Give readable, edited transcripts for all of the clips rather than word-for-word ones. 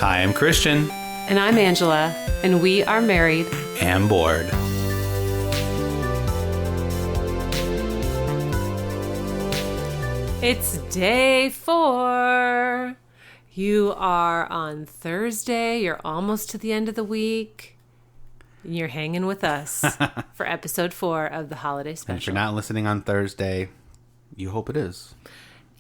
Hi, I'm Christian. And I'm Angela, and we are married And bored. It's day 4. You are on Thursday. You're almost to the end of the week. And you're hanging with us for episode 4 of the holiday special. And if you're not listening on Thursday, you hope it is.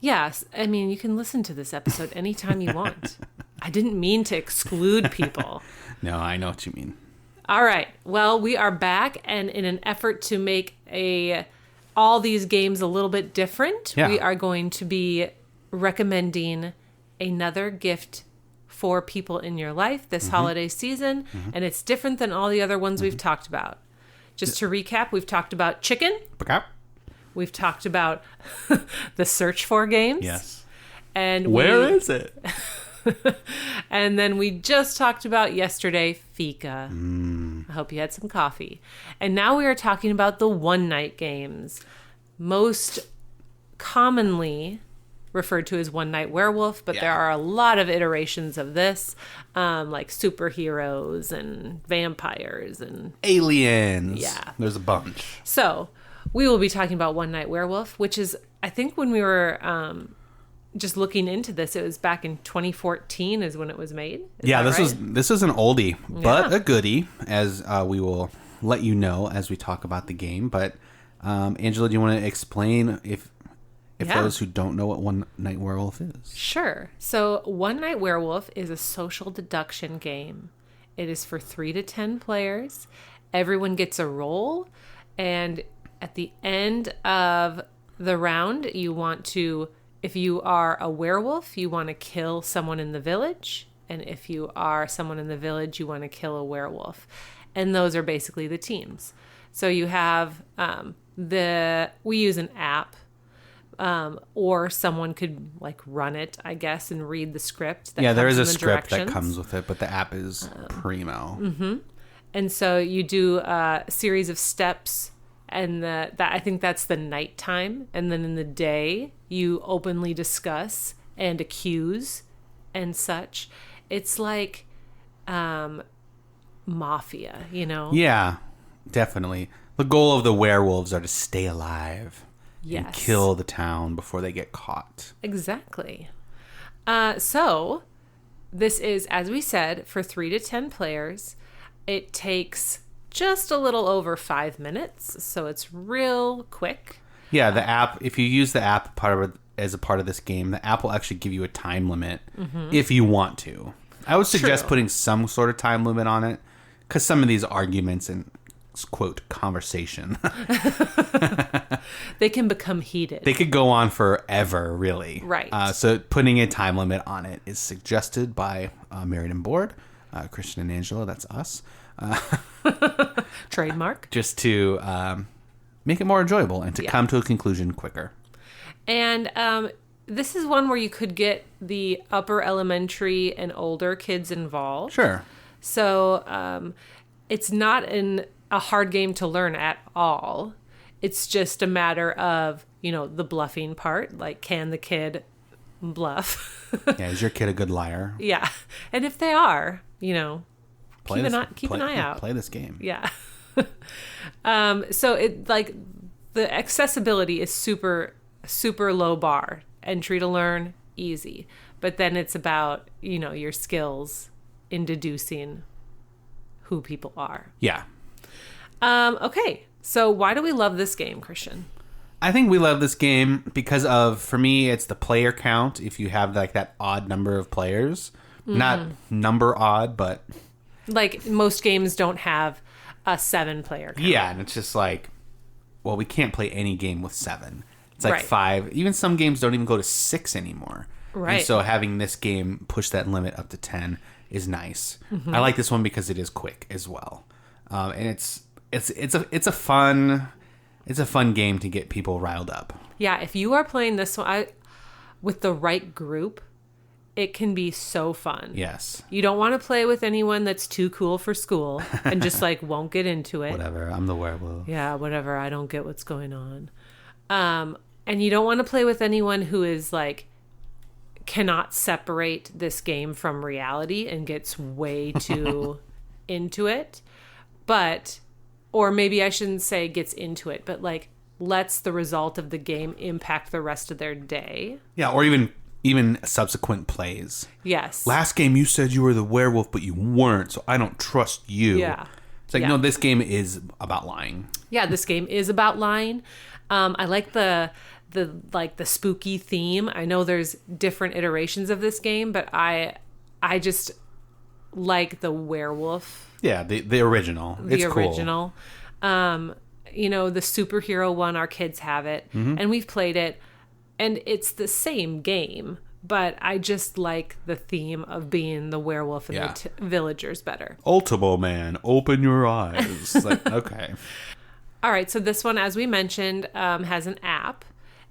Yes. I mean, you can listen to this episode anytime you want. I didn't mean to exclude people. No, I know what you mean. All right. Well, we are back, and in an effort to make all these games a little bit different, we are going to be recommending another gift for people in your life this holiday season, and it's different than all the other ones we've talked about. Just to recap, we've talked about chicken. We've talked about the search for games. Yes. And where is it? And then we just talked about yesterday, fika. I hope you had some coffee. And now we are talking about the one-night games. Most commonly referred to as one-night werewolf, but there are a lot of iterations of this, like superheroes and vampires and aliens. Yeah. There's a bunch. So we will be talking about one-night werewolf, which is, I think when we were just looking into this, it was back in 2014 is when it was made. This is an oldie, but a goodie, as we will let you know as we talk about the game. But Angela, do you want to explain if those who don't know what One Night Werewolf is? Sure. So One Night Werewolf is a social deduction game. It is for 3 to 10 players. Everyone gets a role, and at the end of the round, you want to, if you are a werewolf, you want to kill someone in the village. And if you are someone in the village, you want to kill a werewolf. And those are basically the teams. So you have we use an app, or someone could like run it, I guess, and read the script. There is a script that comes with it, but the app is primo. And so you do a series of steps. And that I think that's the nighttime. And then in the day, you openly discuss and accuse and such. It's like mafia, you know? Yeah, definitely. The goal of the werewolves are to stay alive and kill the town before they get caught. Exactly. So this is, as we said, for 3 to 10 players. It takes just a little over 5 minutes, so it's real quick. Yeah, the app, if you use the app as a part of this game, the app will actually give you a time limit if you want to. I would suggest putting some sort of time limit on it, because some of these arguments and, quote, conversation, they can become heated. They could go on forever, really. Right. So putting a time limit on it is suggested by Married and Bored, Christian and Angela, that's us. Trademark. Just to make it more enjoyable and to come to a conclusion quicker. And this is one where you could get the upper elementary and older kids involved. Sure. So it's not a hard game to learn at all. It's just a matter of, the bluffing part. Like, can the kid bluff? Yeah, is your kid a good liar? Yeah. And if they are, keep an eye out. Play this game. Yeah. So it like the accessibility is super, super low bar. Entry to learn, easy. But then it's about, your skills in deducing who people are. Yeah. Okay. So why do we love this game, Christian? I think we love this game because for me, it's the player count. If you have like that odd number of players, not number odd, but like most games don't have a 7-player count. Yeah, and it's just like, well, we can't play any game with 7. It's like 5. Even some games don't even go to 6 anymore. Right. And so having this game push that limit up to 10 is nice. I like this one because it is quick as well, and it's a fun game to get people riled up. Yeah, if you are playing this one with the right group, it can be so fun. Yes. You don't want to play with anyone that's too cool for school and just like won't get into it. Whatever, I'm the werewolf. Yeah, whatever, I don't get what's going on. And you don't want to play with anyone who is like cannot separate this game from reality and gets way too into it. But, or maybe I shouldn't say gets into it, but like lets the result of the game impact the rest of their day. Yeah, or even subsequent plays. Yes. Last game you said you were the werewolf, but you weren't, so I don't trust you. Yeah. It's like, no, this game is about lying. Yeah, this game is about lying. I like the spooky theme. I know there's different iterations of this game, but I just like the werewolf. Yeah, the original. It's cool. The original. The superhero one, our kids have it, and we've played it, and it's the same game, but I just like the theme of being the werewolf and the villagers better. Ultimo Man, open your eyes. Like, okay. All right, so this one, as we mentioned, has an app,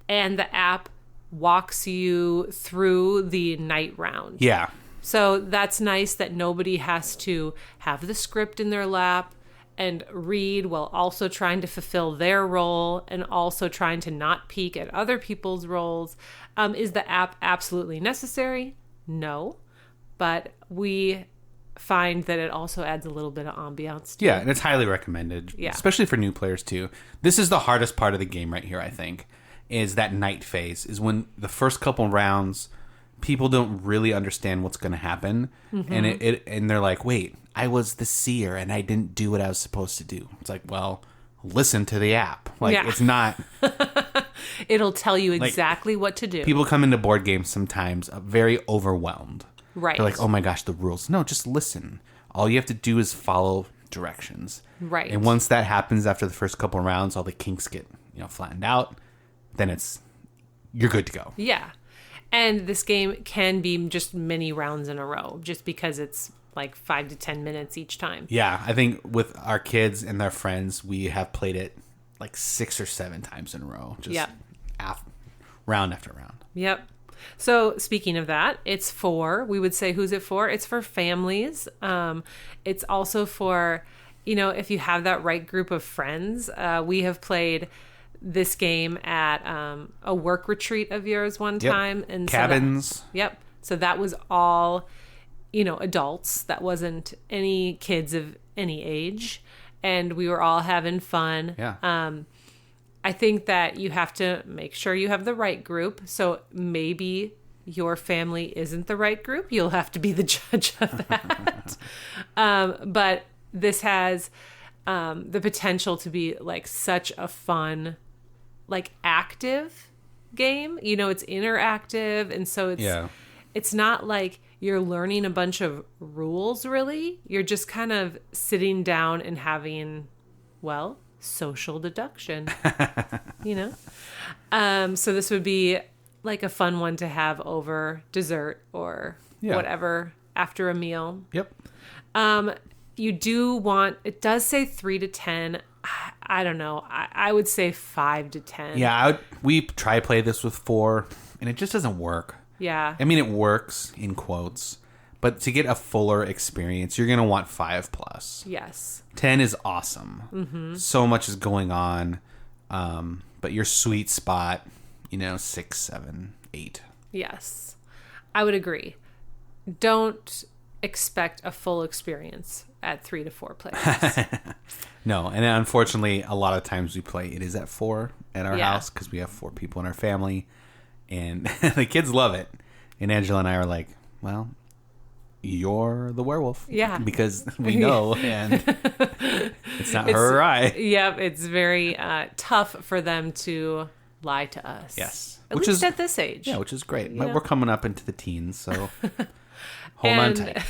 and the app walks you through the night round. Yeah. So that's nice that nobody has to have the script in their lap and read while also trying to fulfill their role and also trying to not peek at other people's roles. Is the app absolutely necessary? No. But we find that it also adds a little bit of ambiance to it. And it's highly recommended, Yeah. especially for new players too. This is the hardest part of the game right here, I think, is that night phase, is when the first couple rounds people don't really understand what's going to happen, and and they're like, wait, I was the seer and I didn't do what I was supposed to do. It's like, well, listen to the app. Like, it's not... It'll tell you exactly what to do. People come into board games sometimes very overwhelmed. Right. They're like, oh my gosh, the rules. No, just listen. All you have to do is follow directions. Right. And once that happens after the first couple of rounds, all the kinks get, flattened out, then you're good to go. Yeah. And this game can be just many rounds in a row, just because it's like 5 to 10 minutes each time. Yeah, I think with our kids and their friends, we have played it like 6 or 7 times in a row. Just round after round. Yep. So speaking of that, it's for, we would say, who's it for? It's for families. It's also for, if you have that right group of friends. We have played this game at a work retreat of yours one time. And cabins. So that was all, adults. That wasn't any kids of any age. And we were all having fun. Yeah. I think that you have to make sure you have the right group. So maybe your family isn't the right group. You'll have to be the judge of that. But this has the potential to be like such a fun, like active game. It's interactive. And so it's not like you're learning a bunch of rules, really. You're just kind of sitting down and having, social deduction, So this would be like a fun one to have over dessert or whatever after a meal. Yep. You do want, it does say 3 to 10. I don't know. I would say 5 to 10. Yeah, we try to play this with 4, and it just doesn't work. Yeah. I mean, it works, in quotes, but to get a fuller experience, you're going to want 5+. Yes. 10 is awesome. Mm-hmm. So much is going on, but your sweet spot, 6, 7, 8. Yes. I would agree. Don't expect a full experience at 3 to 4 players. No, and unfortunately, a lot of times we play, it is at 4 at our house because we have 4 people in our family, and the kids love it. And Angela and I are like, well, you're the werewolf. Yeah. Because we know, and it's not her or I. Yep, it's very tough for them to lie to us. Yes. At least at this age. Yeah, which is great. We're coming up into the teens, so hold on tight.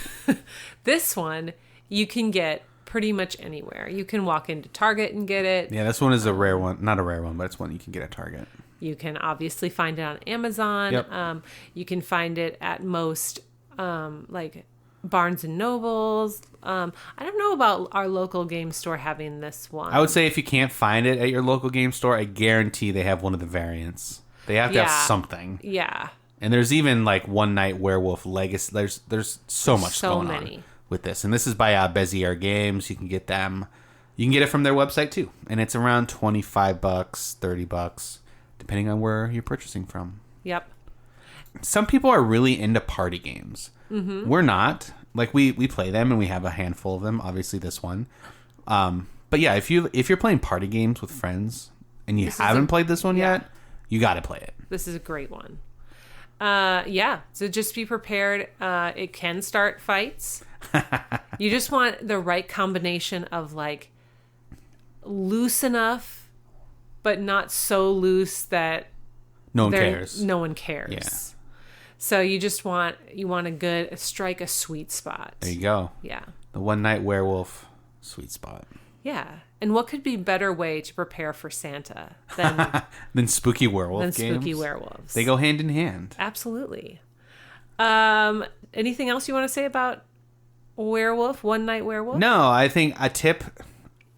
This one, you can get pretty much anywhere. You can walk into Target and get it. Yeah, this one is a rare one. Not a rare one, but it's one you can get at Target. You can obviously find it on Amazon. Yep. You can find it at most like Barnes and Nobles. I don't know about our local game store having this one. I would say if you can't find it at your local game store, I guarantee they have one of the variants. They have to have something. Yeah. And there's even like One Night Werewolf Legacy. There's so much going on with this. And this is by Bezier Games. You can get them. You can get it from their website too. And it's around $25, $30, depending on where you're purchasing from. Yep. some people are really into party games. Mm-hmm. We're not. Like we play them and we have a handful of them. Obviously, this one. But yeah, if you're playing party games with friends and you haven't played this one yet, you got to play it. This is a great one. Yeah. So just be prepared. It can start fights. You just want the right combination of like loose enough, but not so loose that no one cares. No one cares. Yeah. So you just want strike a sweet spot. There you go. Yeah. The One Night Werewolf sweet spot. Yeah. And what could be better way to prepare for Santa than spooky werewolf games? Spooky werewolves. They go hand in hand. Absolutely. Anything else you want to say about One Night Werewolf? No, I think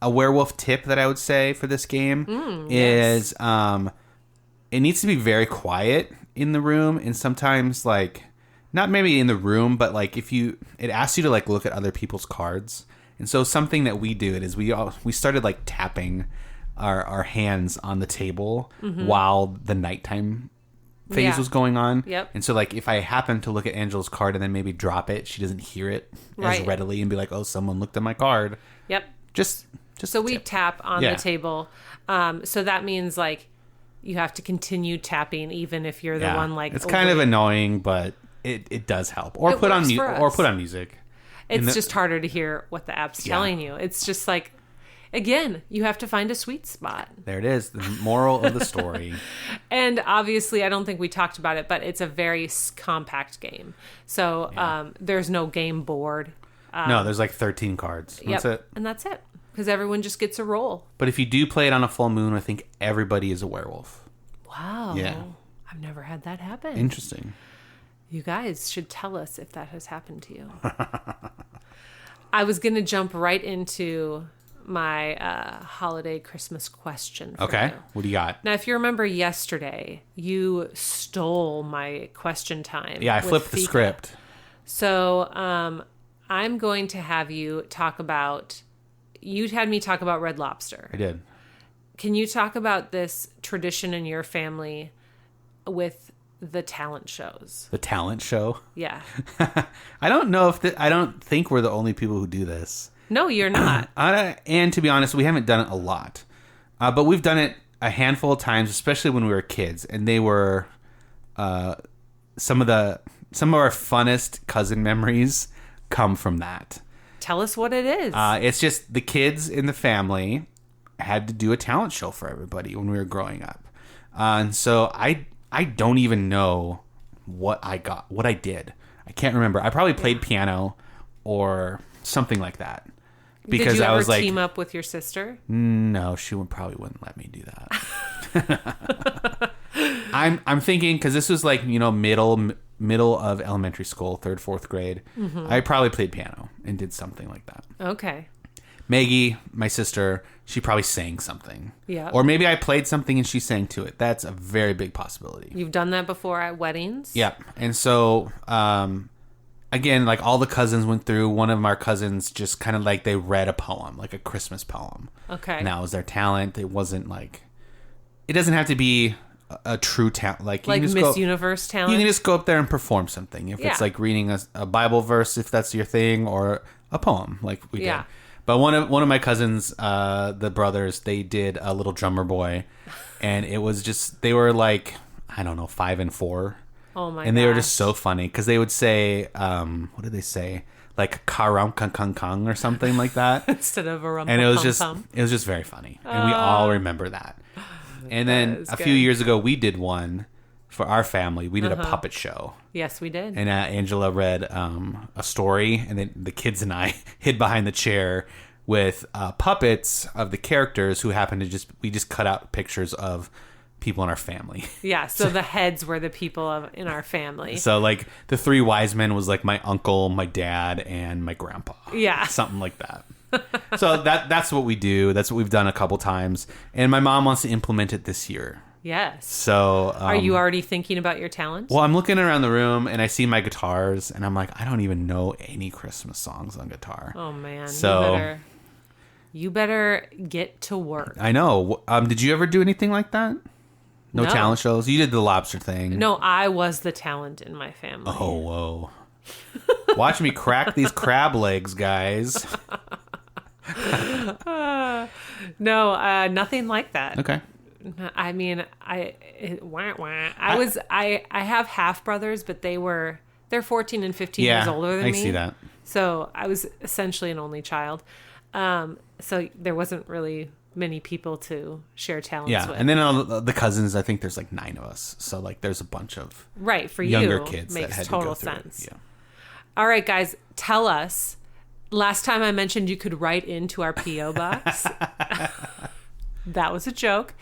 a werewolf tip that I would say for this game is it needs to be very quiet in the room, and sometimes like not maybe in the room, but like it asks you to like look at other people's cards. And so something that we do is we started like tapping our hands on the table while the nighttime phase was going on. Yep. And so like if I happen to look at Angela's card and then maybe drop it, she doesn't hear it as readily and be like, "Oh, someone looked at my card." Yep. Just so we tap on the table. So that means like you have to continue tapping even if you're the one like it's kind of annoying, but it does help. Or put on music. It's just harder to hear what the app's telling you. It's just like, again, you have to find a sweet spot. There it is, the moral of the story. And obviously, I don't think we talked about it, but it's a very compact game. So there's no game board. No, there's like 13 cards. That's it. And that's it. Because everyone just gets a roll. But if you do play it on a full moon, I think everybody is a werewolf. Wow. Yeah. I've never had that happen. Interesting. You guys should tell us if that has happened to you. I was going to jump right into my holiday Christmas question for you. What do you got? Now, if you remember yesterday, you stole my question time. Yeah, I flipped the script. So I'm going to have you talk about... You had me talk about Red Lobster. I did. Can you talk about this tradition in your family with the talent shows? The talent show? Yeah. I don't know I don't think we're the only people who do this. No, you're not. And to be honest, we haven't done it a lot. But we've done it a handful of times, especially when we were kids. And they were some of our funnest cousin memories come from that. Tell us what it is. It's just the kids in the family had to do a talent show for everybody when we were growing up. And so I don't even know what I did. I can't remember. I probably played piano or something like that. Because did you ever I was like, team up with your sister? No, she probably wouldn't let me do that. I'm thinking, because this was like, middle of elementary school, 3rd, 4th grade. Mm-hmm. I probably played piano and did something like that. Okay. Maggie, my sister, she probably sang something. Yeah. Or maybe I played something and she sang to it. That's a very big possibility. You've done that before at weddings? Yep. And so, again, like all the cousins went through. One of our cousins just kind of like they read a poem, like a Christmas poem. Okay. And that was their talent. It wasn't like, it doesn't have to be a true talent. Like Miss Universe talent? You can just go up there and perform something. If it's like reading a Bible verse, if that's your thing, or a poem like we did. But one of my cousins, the brothers, they did a Little Drummer Boy, and it was just, they were like, I don't know, 5 and 4. Oh my! And they were just so funny because they would say, what did they say? Like "karam kung kung kung" or something like that instead of a rum. And it was just very funny, and we all remember that. And then a few years ago, we did one for our family. We did a puppet show. Yes, we did. And Angela read a story, and then the kids and I hid behind the chair with puppets of the characters who happened to we just cut out pictures of people in our family. Yeah, so the heads were the people in our family. So like the 3 wise men was like my uncle, my dad, and my grandpa. Yeah. Something like that. So that's what we do. That's what we've done a couple times. And my mom wants to implement it this year. Yes. So are you already thinking about your talent? Well, I'm looking around the room and I see my guitars and I'm like, I don't even know any Christmas songs on guitar. Oh man. So you better get to work. I know. Did you ever do anything like that? No talent shows? You did the lobster thing. No, I was the talent in my family. Oh, whoa. Watch me crack these crab legs, guys. No, nothing like that. Okay. I mean, I have half brothers, but they're 14 and 15 years older than me. I see that. So I was essentially an only child. So there wasn't really many people to share talents with. And then the cousins, I think there's like 9 of us. So like there's a bunch of for younger you, kids makes that had total to go through sense. it. Yeah. All right, guys, tell us. Last time I mentioned you could write into our P.O. box. That was a joke.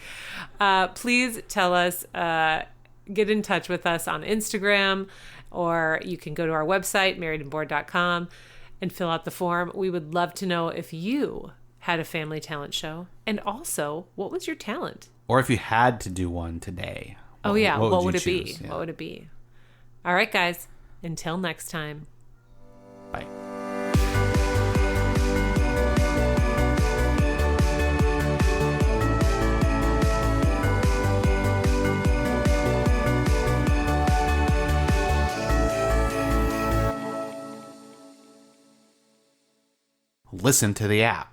Please tell us, get in touch with us on Instagram, or you can go to our website, marriedandbored.com, and fill out the form. We would love to know if you had a family talent show, and also, what was your talent? Or if you had to do one today. What would it be? Yeah. What would it be? All right, guys, until next time. Bye. Listen to the app.